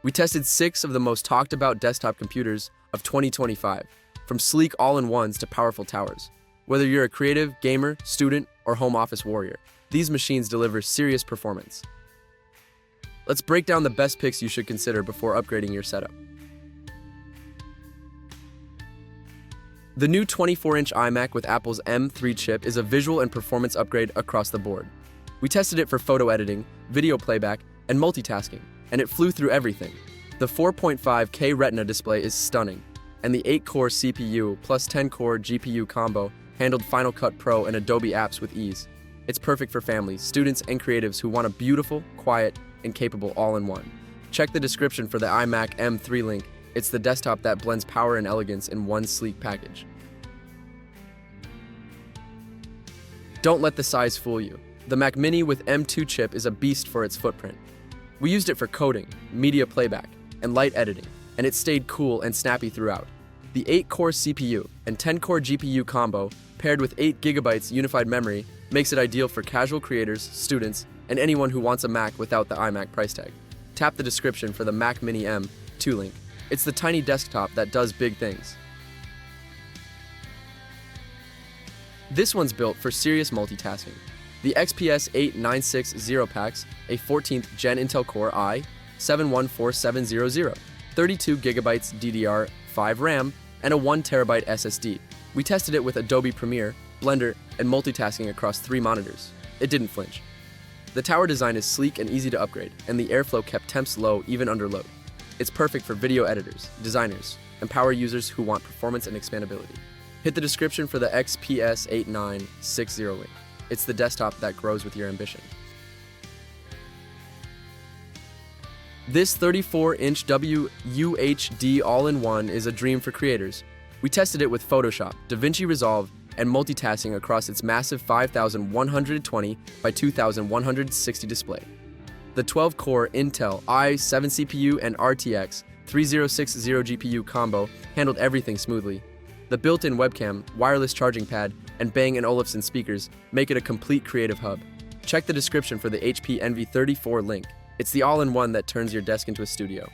We tested 6 of the most talked about desktop computers of 2025, from sleek all-in-ones to powerful towers. Whether you're a creative, gamer, student, or home office warrior, these machines deliver serious performance. Let's break down the best picks you should consider before upgrading your setup. The new 24-inch iMac with Apple's M3 chip is a visual and performance upgrade across the board. We tested it for photo editing, video playback, and multitasking, and it flew through everything. The 4.5K Retina display is stunning, and the 8-core CPU plus 10-core GPU combo handled Final Cut Pro and Adobe apps with ease. It's perfect for families, students, and creatives who want a beautiful, quiet, and capable all-in-one. Check the description for the iMac M3 link. It's the desktop that blends power and elegance in one sleek package. Don't let the size fool you. The Mac Mini with M2 chip is a beast for its footprint. We used it for coding, media playback, and light editing, and it stayed cool and snappy throughout. The 8-core CPU and 10-core GPU combo, paired with 8GB unified memory, makes it ideal for casual creators, students, and anyone who wants a Mac without the iMac price tag. Tap the description for the Mac Mini M2 link. It's the tiny desktop that does big things. This one's built for serious multitasking. The XPS 8960 packs a 14th Gen Intel Core i7-14700, 32GB DDR5 RAM, and a 1TB SSD. We tested it with Adobe Premiere, Blender, and multitasking across 3 monitors. It didn't flinch. The tower design is sleek and easy to upgrade, and the airflow kept temps low even under load. It's perfect for video editors, designers, and power users who want performance and expandability. Hit the description for the XPS 8960 link. It's the desktop that grows with your ambition. This 34-inch UHD all-in-one is a dream for creators. We tested it with Photoshop, DaVinci Resolve, and multitasking across its massive 5120 by 2160 display. The 12-core Intel i7 CPU and RTX 3060 GPU combo handled everything smoothly. The built-in webcam, wireless charging pad, and Bang & Olufsen speakers make it a complete creative hub. Check the description for the HP Envy 34 link. It's the all-in-one that turns your desk into a studio.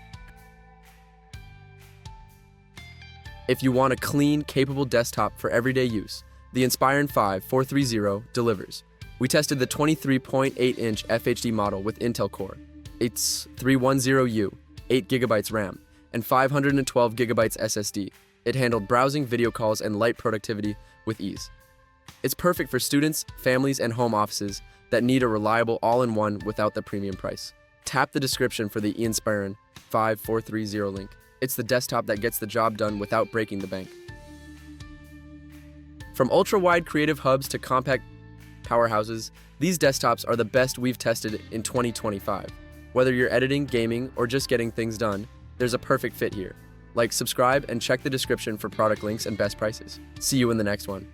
If you want a clean, capable desktop for everyday use, the Inspiron 5430 delivers. We tested the 23.8-inch FHD model with Intel Core. It's 310U, 8GB RAM, and 512GB SSD. It handled browsing, video calls, and light productivity with ease. It's perfect for students, families, and home offices that need a reliable all-in-one without the premium price. Tap the description for the Inspiron 5430 link. It's the desktop that gets the job done without breaking the bank. From ultra-wide creative hubs to compact powerhouses, these desktops are the best we've tested in 2025. Whether you're editing, gaming, or just getting things done, there's a perfect fit here. Like, subscribe, and check the description for product links and best prices. See you in the next one.